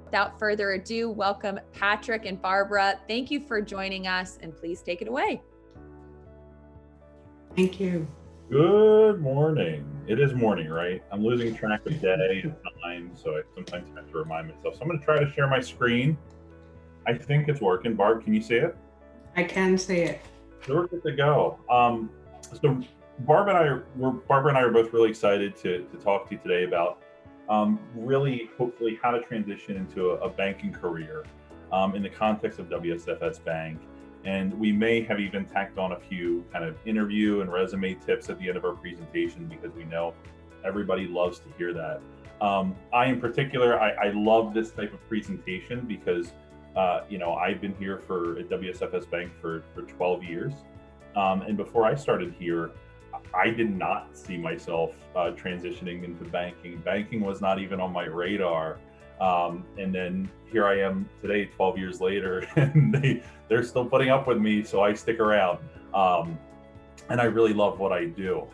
Without further ado, welcome Patrick and Barbara. Thank you for joining us, and please take it away. Thank you. Good morning. It is morning, right? I'm losing track of day and time, so I sometimes have to remind myself. So I'm going to try to share my screen. I think it's working. Barb, can you see it? I can see it. So we're good to go. So Barbara and I are both really excited to talk to you today about really, hopefully, how to transition into a banking career in the context of WSFS Bank. And we may have even tacked on a few kind of interview and resume tips at the end of our presentation, because we know everybody loves to hear that. I, in particular, I love this type of presentation because, I've been here at WSFS Bank for 12 years. And before I started here, I did not see myself transitioning into banking. Banking was not even on my radar. And then here I am today, 12 years later, and they're still putting up with me, so I stick around. And I really love what I do.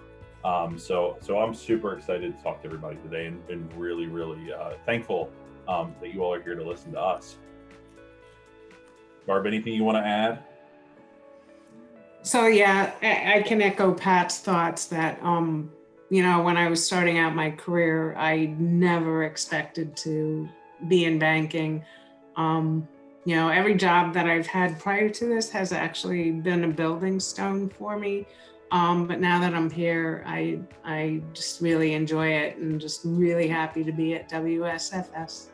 So I'm super excited to talk to everybody today, and really, really thankful that you all are here to listen to us. Barb, anything you want to add? So yeah, I can echo Pat's thoughts that, when I was starting out my career, I never expected to be in banking. Every job that I've had prior to this has actually been a building stone for me. But now that I'm here, I just really enjoy it and just really happy to be at WSFS.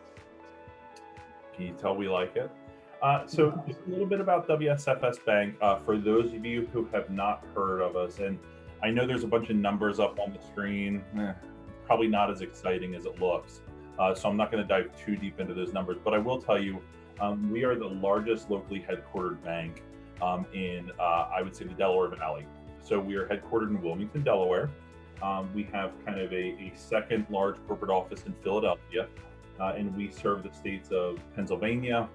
Can you tell we like it? So just a little bit about WSFS Bank, for those of you who have not heard of us, and I know there's a bunch of numbers up on the screen, probably not as exciting as it looks. So I'm not going to dive too deep into those numbers, but I will tell you, we are the largest locally headquartered bank in, I would say, the Delaware Valley. So we are headquartered in Wilmington, Delaware. We have kind of a second large corporate office in Philadelphia, and we serve the states of Pennsylvania,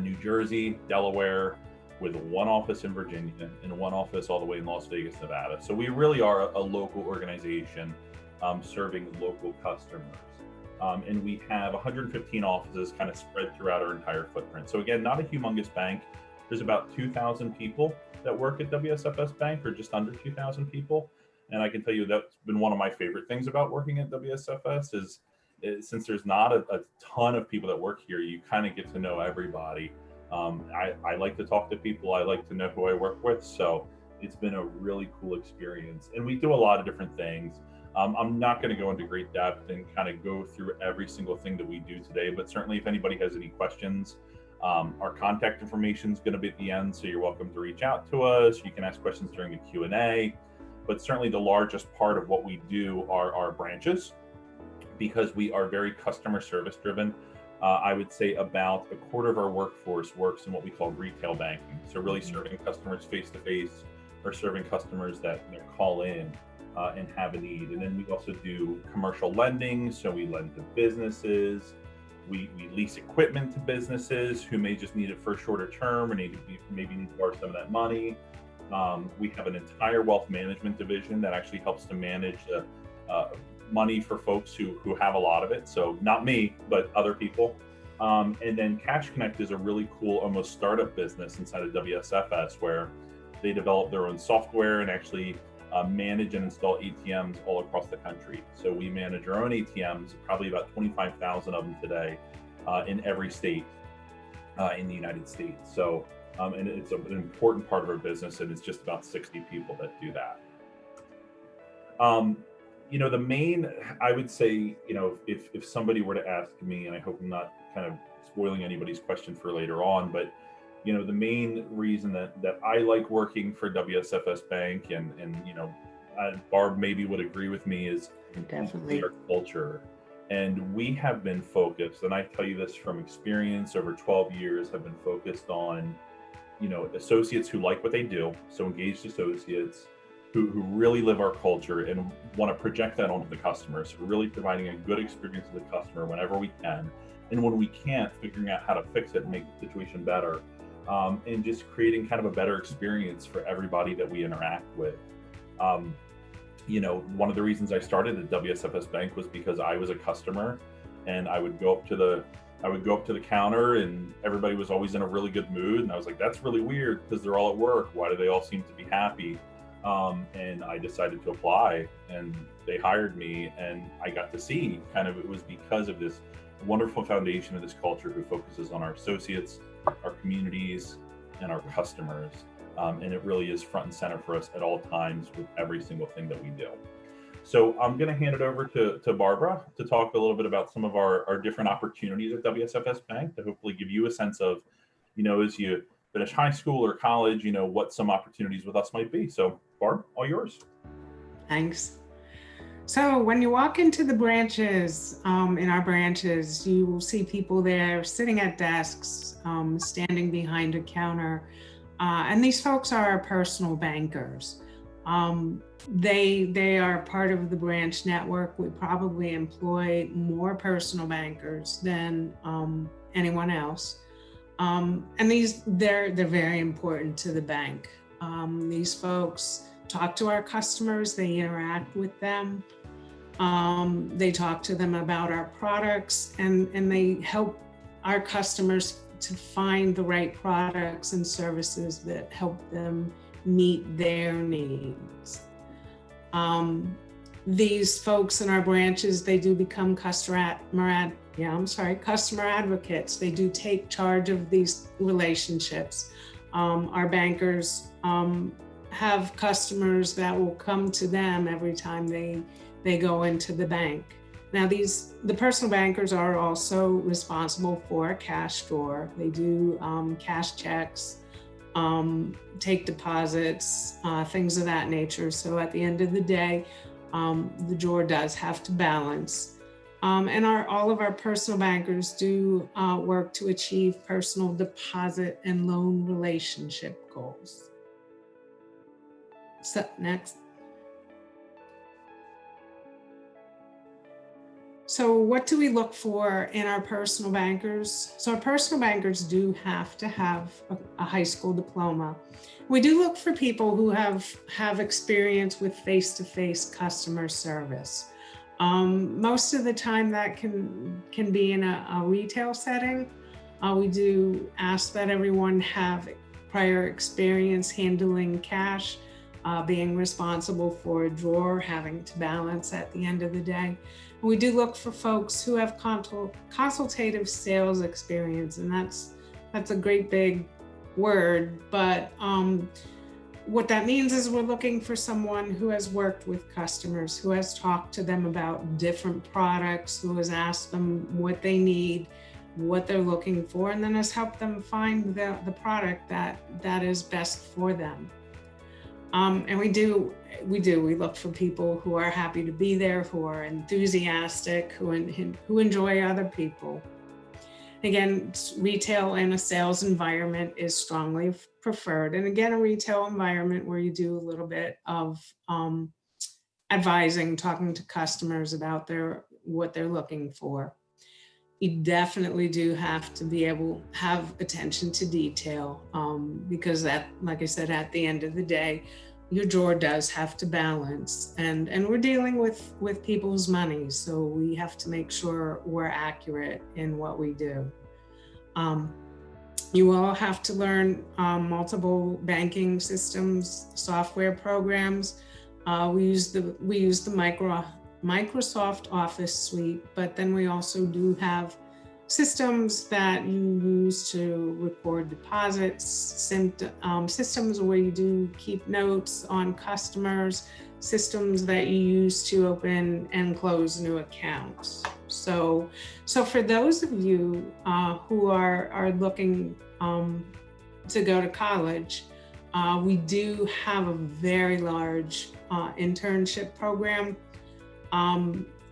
New Jersey, Delaware, with one office in Virginia and one office all the way in Las Vegas, Nevada. So we really are a local organization serving local customers. And we have 115 offices kind of spread throughout our entire footprint. So again, not a humongous bank. There's about 2,000 people that work at WSFS Bank, or just under 2,000 people. And I can tell you that's been one of my favorite things about working at WSFS is since there's not a ton of people that work here, you kind of get to know everybody. I like to talk to people. I like to know who I work with. So it's been a really cool experience. And we do a lot of different things. I'm not going to go into great depth and kind of go through every single thing that we do today, but certainly if anybody has any questions, our contact information is going to be at the end. So you're welcome to reach out to us. You can ask questions during the Q&A, but certainly the largest part of what we do are our branches, because we are very customer service driven. I would say about a quarter of our workforce works in what we call retail banking. So really serving customers face to face, or serving customers that call in and have a need. And then we also do commercial lending. So we lend to businesses. We lease equipment to businesses who may just need it for a shorter term, or maybe need to borrow some of that money. We have an entire wealth management division that actually helps to manage the money for folks who have a lot of it. So not me, but other people. And then Cash Connect is a really cool, almost startup business inside of WSFS, where they develop their own software and actually manage and install ATMs all across the country. So we manage our own ATMs, probably about 25,000 of them today, in every state in the United States. So, and it's an important part of our business, and it's just about 60 people that do that. The main, I would say, if somebody were to ask me, and I hope I'm not kind of spoiling anybody's question for later on, but the main reason that I like working for WSFS Bank, and Barb maybe would agree with me, is Definitely our culture. And we have been focused, and I tell you this from experience, over 12 years, have been focused on, associates who like what they do. So engaged associates who really live our culture and want to project that onto the customers. So we're really providing a good experience to the customer whenever we can. And when we can't, figuring out how to fix it and make the situation better. And just creating kind of a better experience for everybody that we interact with. One of the reasons I started at WSFS Bank was because I was a customer and I would go up to the counter, and everybody was always in a really good mood. And I was like, that's really weird because they're all at work. Why do they all seem to be happy? And I decided to apply, and they hired me, and I got to see kind of, it was because of this wonderful foundation of this culture who focuses on our associates, our communities, and our customers. And it really is front and center for us at all times with every single thing that we do. So I'm going to hand it over to Barbara to talk a little bit about some of our different opportunities at WSFS Bank to hopefully give you a sense of, as you finish high school or college, what some opportunities with us might be. So Barb, all yours. Thanks. So when you walk into the branches, in our branches, you will see people there sitting at desks, standing behind a counter. And these folks are our personal bankers. They are part of the branch network. We probably employ more personal bankers than anyone else. And they're very important to the bank. These folks talk to our customers, they interact with them, they talk to them about our products, and they help our customers to find the right products and services that help them meet their needs. These folks in our branches, they do become customer advocates. They do take charge of these relationships. Our bankers have customers that will come to them every time they go into the bank. Now the personal bankers are also responsible for a cash drawer. They do cash checks, take deposits, things of that nature. So at the end of the day, the drawer does have to balance. And all of our personal bankers do work to achieve personal deposit and loan relationship goals. So next. So what do we look for in our personal bankers? So our personal bankers do have to have a high school diploma. We do look for people who have experience with face-to-face customer service. Most of the time that can be in a retail setting. We do ask that everyone have prior experience handling cash, being responsible for a drawer, having to balance at the end of the day. We do look for folks who have consultative sales experience, and that's a great big word, but what that means is we're looking for someone who has worked with customers, who has talked to them about different products, who has asked them what they need, what they're looking for, and then has helped them find the product that is best for them. And we look for people who are happy to be there, who are enthusiastic, who enjoy other people. Again, retail and a sales environment is strongly preferred. And again, a retail environment where you do a little bit of advising, talking to customers about what they're looking for. You definitely do have to be able to have attention to detail because that, like I said, at the end of the day, your drawer does have to balance, and we're dealing with people's money, so we have to make sure we're accurate in what we do. You all have to learn multiple banking systems, software programs. We use the Microsoft Office suite, but then we also do have systems that you use to record deposits, systems where you do keep notes on customers, systems that you use to open and close new accounts. So for those of you who are looking to go to college, we do have a very large internship program.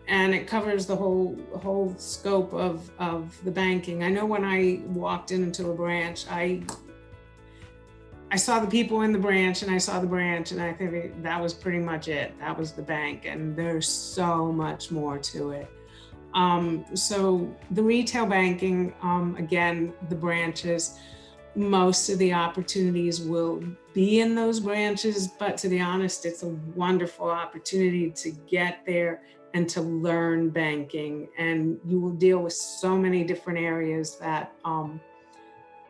And it covers the whole scope of the banking. I know when I walked into a branch, I saw the people in the branch and I saw the branch, and I think that was pretty much it. That was the bank, and there's so much more to it. So the retail banking, again, the branches, most of the opportunities will be in those branches, but to be honest, it's a wonderful opportunity to get there and to learn banking. And you will deal with so many different areas that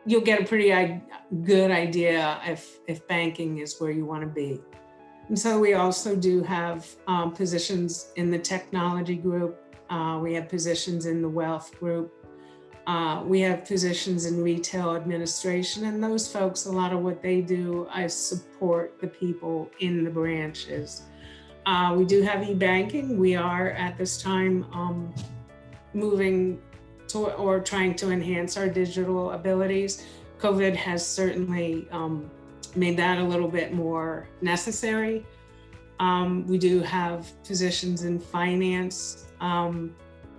you'll get a pretty good idea if banking is where you want to be. And so we also do have positions in the technology group. We have positions in the wealth group. We have positions in retail administration, and those folks, a lot of what they do is support the people in the branches. We do have e-banking. We are at this time moving to or trying to enhance our digital abilities. COVID has certainly made that a little bit more necessary. We do have positions in finance,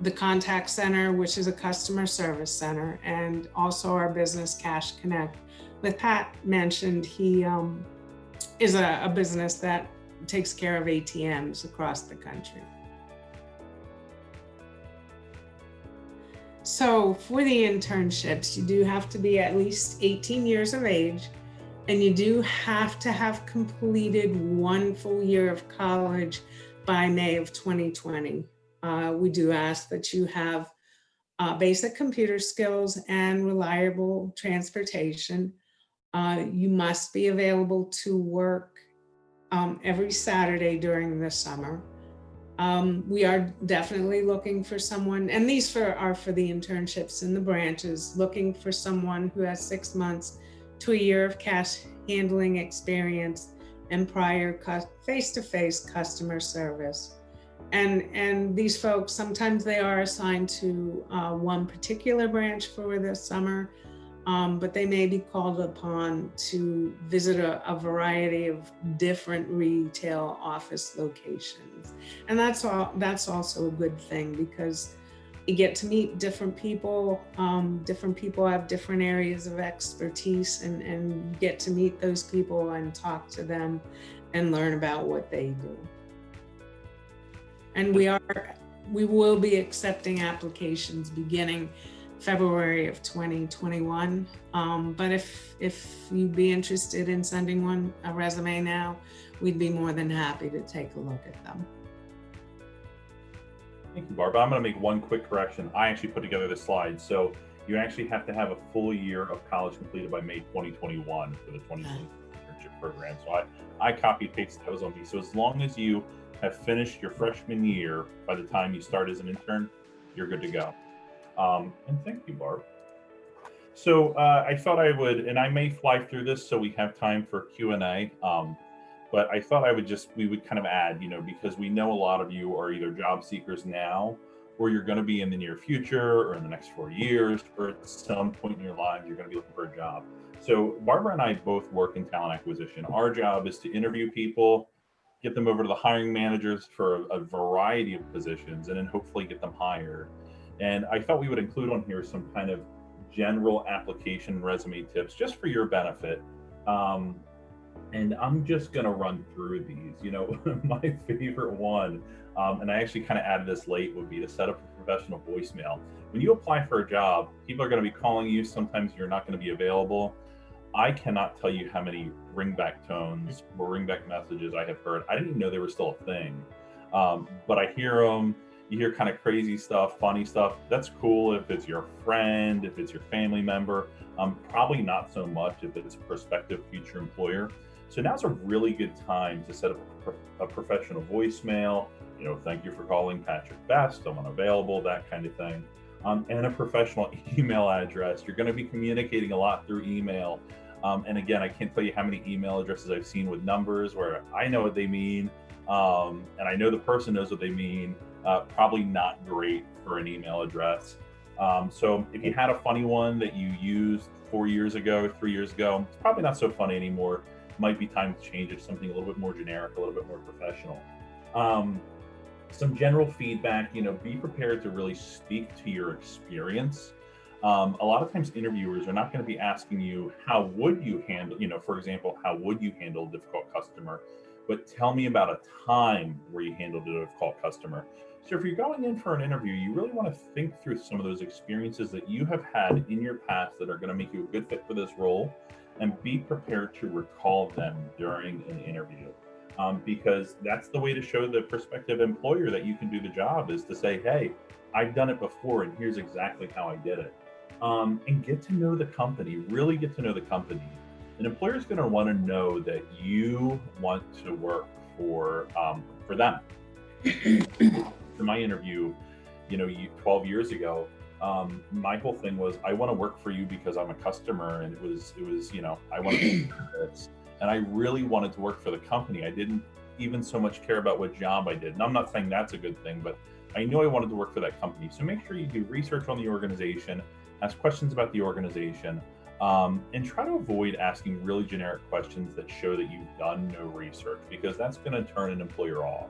the contact center, which is a customer service center, and also our business Cash Connect. With Pat mentioned, he is a business that takes care of ATMs across the country. So for the internships, you do have to be at least 18 years of age, and you do have to have completed 1 full year of college by May of 2020. We do ask that you have basic computer skills and reliable transportation. You must be available to work every Saturday during the summer. We are definitely looking for someone, and these are for the internships in the branches, looking for someone who has 6 months to a year of cash handling experience and prior face-to-face customer service. And these folks, sometimes they are assigned to one particular branch for the summer, but they may be called upon to visit a variety of different retail office locations. And that's also a good thing, because you get to meet different people. Different people have different areas of expertise, and you get to meet those people and talk to them and learn about what they do. And we will be accepting applications beginning February of 2021. But if you'd be interested in sending a resume now, we'd be more than happy to take a look at them. Thank you, Barb. I'm going to make one quick correction. I actually put together the slide. So you actually have to have a full year of college completed by May 2021 for the 2020 internship program. So I copy paste those on me. So as long as you have finished your freshman year by the time you start as an intern, you're good to go. And thank you, Barb. So I thought I would, and I may fly through this so we have time for Q&A, but I thought we would kind of add, because we know a lot of you are either job seekers now, or you're going to be in the near future, or in the next 4 years, or at some point in your lives, you're going to be looking for a job. So Barbara and I both work in talent acquisition. Our job is to interview people, get them over to the hiring managers for a variety of positions, and then hopefully get them hired. And I thought we would include on here some kind of general application resume tips just for your benefit. And I'm just going to run through these. My favorite one, and I actually kind of added this late, would be to set up a professional voicemail. When you apply for a job, people are going to be calling you. Sometimes you're not going to be available. I cannot tell you how many ringback tones or ringback messages I have heard. I didn't even know they were still a thing. But I hear them. You hear kind of crazy stuff, funny stuff. That's cool if it's your friend, if it's your family member. Probably not so much if it's a prospective future employer. So now's a really good time to set up a professional voicemail. Thank you for calling Patrick Best. I'm unavailable, that kind of thing. And a professional email address. You're going to be communicating a lot through email. And again, I can't tell you how many email addresses I've seen with numbers where I know what they mean, and I know the person knows what they mean. Probably not great for an email address. So if you had a funny one that you used 4 years ago, 3 years ago, it's probably not so funny anymore. Might be time to change it to something a little bit more generic, a little bit more professional. Some general feedback, be prepared to really speak to your experience. A lot of times interviewers are not going to be asking you, how would you handle, for example, how would you handle a difficult customer? But tell me about a time where you handled a difficult customer. So if you're going in for an interview, you really want to think through some of those experiences that you have had in your past that are going to make you a good fit for this role, and be prepared to recall them during an interview. because that's the way to show the prospective employer that you can do the job, is to say, hey, I've done it before and here's exactly how I did it. And get to know the company, really get to know the company. An employer is going to want to know that you want to work for them. For my interview, 12 years ago, my whole thing was, I want to work for you because I'm a customer, and it was I wanted to do this, and I really wanted to work for the company. I didn't even so much care about what job I did, and I'm not saying that's a good thing, but I knew I wanted to work for that company. So make sure you do research on the organization, ask questions about the organization, and try to avoid asking really generic questions that show that you've done no research, because that's going to turn an employer off,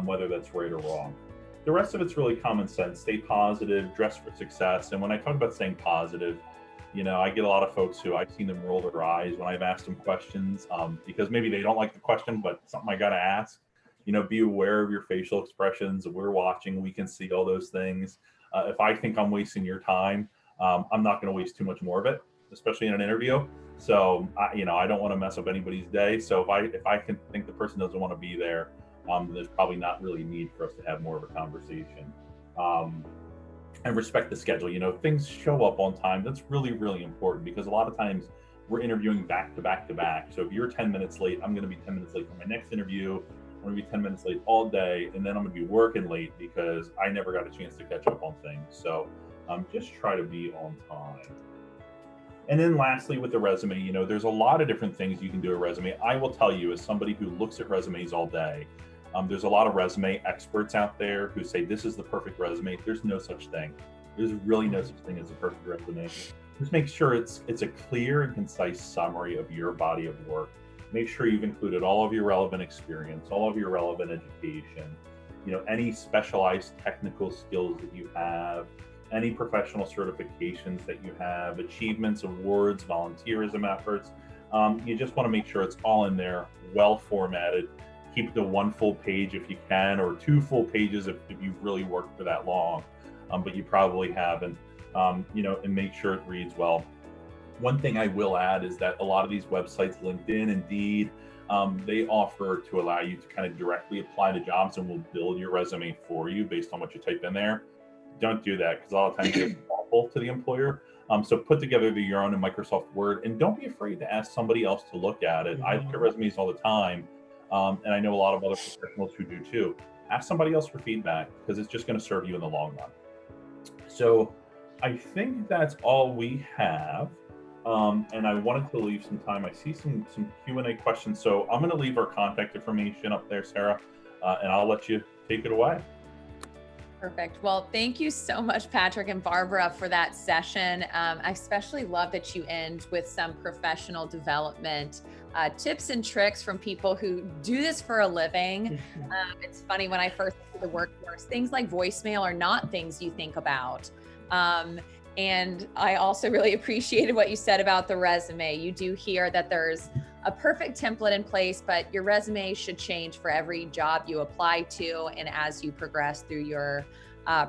whether that's right or wrong. The rest of it's really common sense. Stay positive, dress for success. And when I talk about staying positive, I get a lot of folks who I've seen them roll their eyes when I've asked them questions, because maybe they don't like the question, but something I got to ask. Be aware of your facial expressions. We're watching, we can see all those things. If I think I'm wasting your time, I'm not going to waste too much more of it, especially in an interview. So, I don't want to mess up anybody's day. So if I can think the person doesn't want to be there, there's probably not really need for us to have more of a conversation. And respect the schedule. Things show up on time. That's really, really important, because a lot of times we're interviewing back to back to back. So if you're 10 minutes late, I'm going to be 10 minutes late for my next interview. I'm going to be 10 minutes late all day, and then I'm going to be working late because I never got a chance to catch up on things. So just try to be on time. And then lastly, with the resume, there's a lot of different things you can do a resume. I will tell you, as somebody who looks at resumes all day, there's a lot of resume experts out there who say this is the perfect resume. There's no such thing. There's really no such thing as a perfect resume. Just make sure it's a clear and concise summary of your body of work. Make sure you've included all of your relevant experience, all of your relevant education, any specialized technical skills that you have, any professional certifications that you have, achievements, awards, volunteerism efforts. You just want to make sure it's all in there, well formatted. Keep it to one full page if you can, or 2 full pages if you've really worked for that long, but you probably haven't, and make sure it reads well. One thing I will add is that a lot of these websites, LinkedIn, Indeed, they offer to allow you to kind of directly apply to jobs, and will build your resume for you based on what you type in there. Don't do that, because a lot of times it's awful to the employer. So put together your own in Microsoft Word, and don't be afraid to ask somebody else to look at it. I look at resumes all the time, and I know a lot of other professionals who do too. Ask somebody else for feedback, because it's just going to serve you in the long run. So I think that's all we have. And I wanted to leave some time. I see some Q&A questions. So I'm going to leave our contact information up there, Sarah, and I'll let you take it away. Perfect. Well, thank you so much, Patrick and Barbara, for that session. I especially love that you end with some professional development tips and tricks from people who do this for a living. It's funny, when I first entered the workforce, things like voicemail are not things you think about. And I also really appreciated what you said about the resume. You do hear that there's a perfect template in place, but your resume should change for every job you apply to and as you progress through your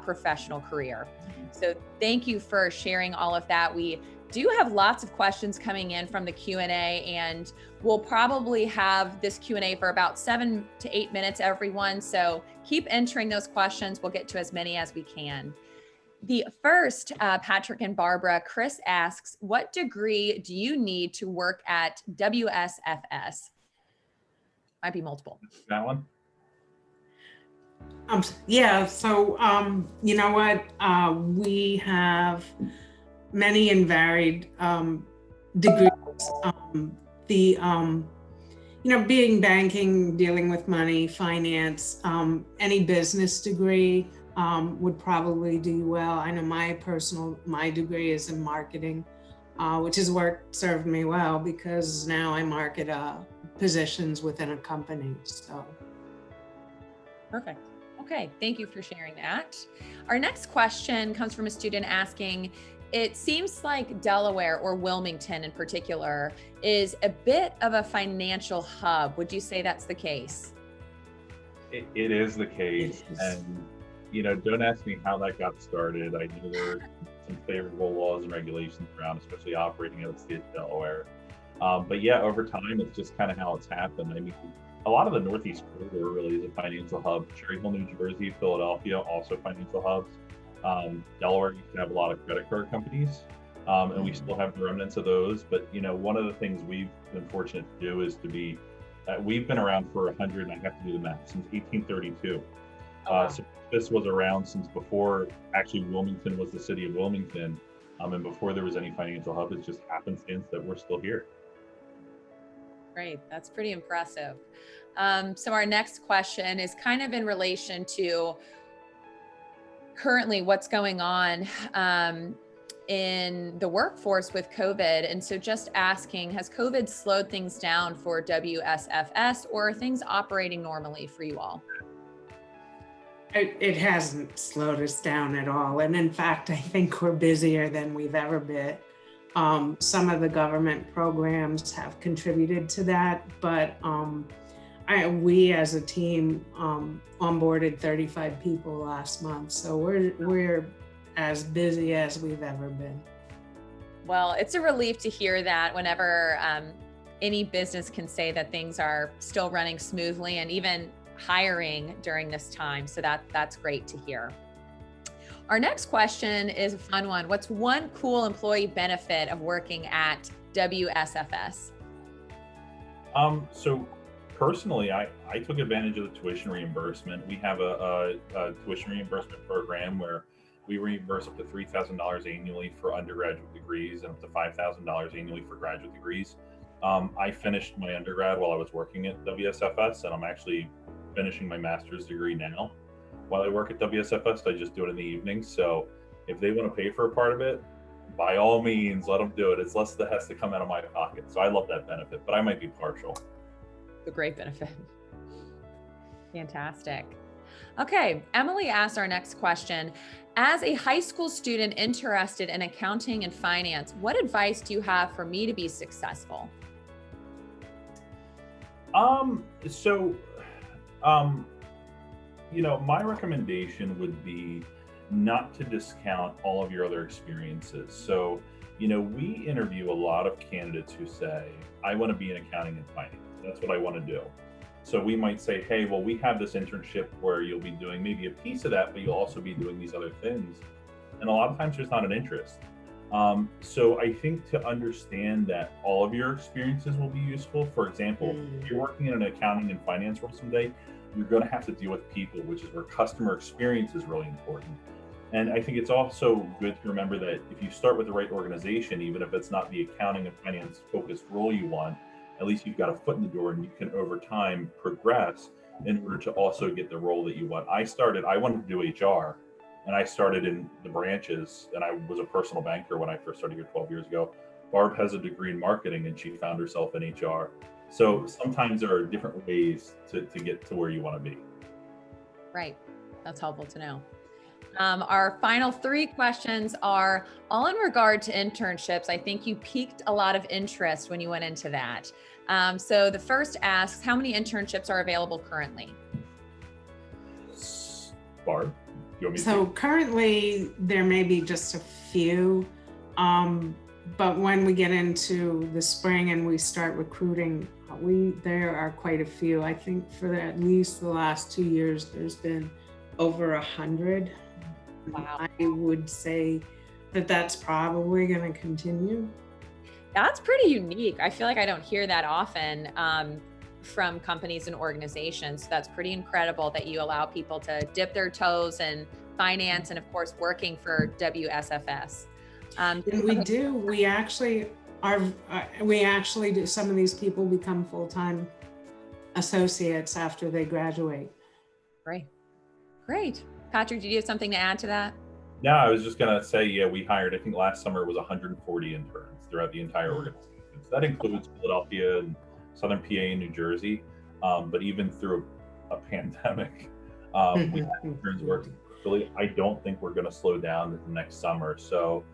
professional career. So thank you for sharing all of that. We do have lots of questions coming in from the Q&A, and we'll probably have this Q&A for about 7 to 8 minutes, everyone. So keep entering those questions. We'll get to as many as we can. The first, Patrick and Barbara, Chris asks, what degree do you need to work at WSFS? Might be multiple. That one? Yeah, so you know what? We have many and varied degrees. Being banking, dealing with money, finance, any business degree would probably do well. I know my degree is in marketing, which has served me well, because now I market positions within a company. So. Perfect. Okay, thank you for sharing that. Our next question comes from a student asking, it seems like Delaware, or Wilmington in particular, is a bit of a financial hub. Would you say that's the case? It is the case. And don't ask me how that got started. I know there are some favorable laws and regulations around, especially operating out of the state of Delaware. But yeah, over time, it's just kind of how it's happened. I mean, a lot of the Northeast corridor really is a financial hub. Cherry Hill, New Jersey, Philadelphia, also financial hubs. Delaware used to have a lot of credit card companies, and we still have the remnants of those. But one of the things we've been fortunate to do is to be, we've been around for 100, and I have to do the math, since 1832. So this was around since before actually Wilmington was the city of Wilmington, and before there was any financial hub. It's just happenstance that we're still here. Great, that's pretty impressive. So our next question is kind of in relation to currently what's going on in the workforce with COVID. And so just asking, has COVID slowed things down for WSFS, or are things operating normally for you all? It hasn't slowed us down at all. And in fact, I think we're busier than we've ever been. Some of the government programs have contributed to that, but we as a team onboarded 35 people last month. So we're as busy as we've ever been. Well, it's a relief to hear that whenever any business can say that things are still running smoothly and even hiring during this time. So that's great to hear. Our next question is a fun one. What's one cool employee benefit of working at WSFS? So personally, I took advantage of the tuition reimbursement. We have a tuition reimbursement program where we reimburse up to $3,000 annually for undergraduate degrees and up to $5,000 annually for graduate degrees. I finished my undergrad while I was working at WSFS, and I'm actually finishing my master's degree now. While I work at WSFS, I just do it in the evenings. So if they want to pay for a part of it, by all means, let them do it. It's less that has to come out of my pocket. So I love that benefit, but I might be partial. A great benefit. Fantastic. Okay, Emily asked our next question. As a high school student interested in accounting and finance, what advice do you have for me to be successful? My recommendation would be not to discount all of your other experiences. So, we interview a lot of candidates who say, I want to be in accounting and finance. That's what I want to do. So we might say, hey, well, we have this internship where you'll be doing maybe a piece of that, but you'll also be doing these other things. And a lot of times there's not an interest. So I think to understand that all of your experiences will be useful. For example, if you're working in an accounting and finance role someday, you're going to have to deal with people, which is where customer experience is really important. And I think it's also good to remember that if you start with the right organization, even if it's not the accounting and finance focused role you want, at least you've got a foot in the door and you can over time progress in order to also get the role that you want. I wanted to do HR, and I started in the branches, and I was a personal banker when I first started here 12 years ago. Barb has a degree in marketing and she found herself in HR. So sometimes there are different ways to get to where you want to be. Right. That's helpful to know. Our final three questions are all in regard to internships. I think you piqued a lot of interest when you went into that. So the first asks, how many internships are available currently? Barb, you want me to? So currently there may be just a few, but when we get into the spring and we start recruiting, there are quite a few. I think for at least the last 2 years, there's been over 100. Wow. I would say that that's probably going to continue. That's pretty unique. I feel like I don't hear that often from companies and organizations. So that's pretty incredible that you allow people to dip their toes in finance and of course working for WSFS. And we do. We actually do. Some of these people become full-time associates after they graduate. Great. Patrick, did you have something to add to that? No, I was just going to say, yeah, we hired, I think last summer it was 140 interns throughout the entire organization. So that includes Philadelphia and Southern PA and New Jersey. But even through a pandemic, we had interns working. Really, I don't think we're going to slow down the next summer. So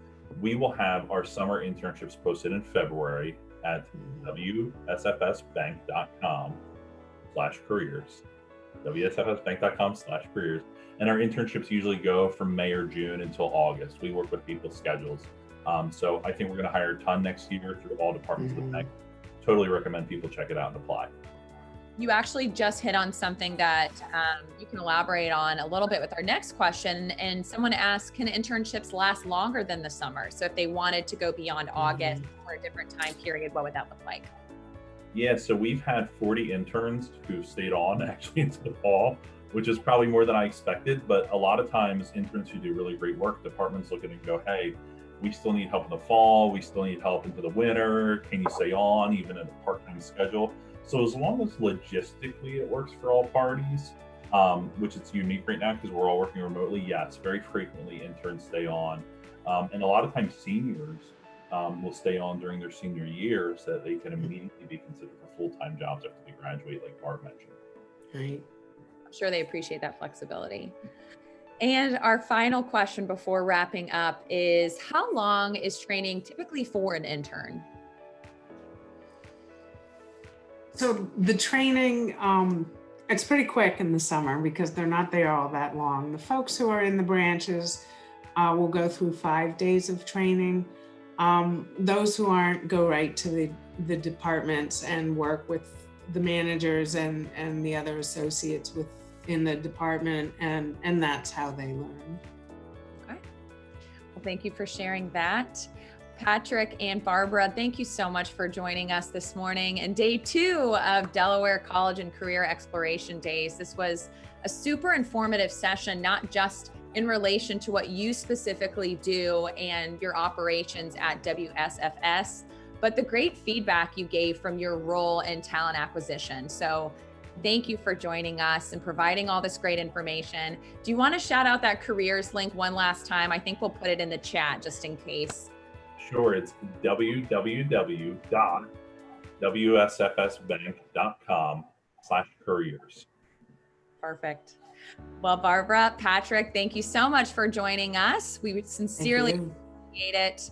we will have our summer internships posted in February at WSFSbank.com/careers. WSFSbank.com/careers. And our internships usually go from May or June until August. We work with people's schedules. So I think we're going to hire a ton next year through all departments of the bank. Totally recommend people check it out and apply. you actually just hit on something that you can elaborate on a little bit with our next question. And someone asked, can internships last longer than the summer? So if they wanted to go beyond August or a different time period, what would that look like? Yeah, so we've had 40 interns who stayed on actually into the fall, which is probably more than I expected. But a lot of times interns who do really great work, departments look at it and go, hey, we still need help in the fall. We still need help into the winter. Can you stay on even in a part-time schedule? So as long as logistically it works for all parties, which it's unique right now because we're all working remotely, yes, very frequently interns stay on. And a lot of times seniors will stay on during their senior year so that they can immediately be considered for full-time jobs after they graduate, like Barb mentioned. Right. I'm sure they appreciate that flexibility. And our final question before wrapping up is, how long is training typically for an intern? So the training, it's pretty quick in the summer because they're not there all that long. The folks who are in the branches will go through 5 days of training. Those who aren't go right to the departments and work with the managers and the other associates within the department, and that's how they learn. Okay. Well, thank you for sharing that. Patrick and Barbara, thank you so much for joining us this morning and day 2 of Delaware College and Career Exploration Days. This was a super informative session, not just in relation to what you specifically do and your operations at WSFS, but the great feedback you gave from your role in talent acquisition. So thank you for joining us and providing all this great information. Do you want to shout out that careers link one last time? I think we'll put it in the chat just in case. Sure, it's www.wsfsbank.com/careers. Perfect. Well, Barbara, Patrick, thank you so much for joining us. We would sincerely appreciate it.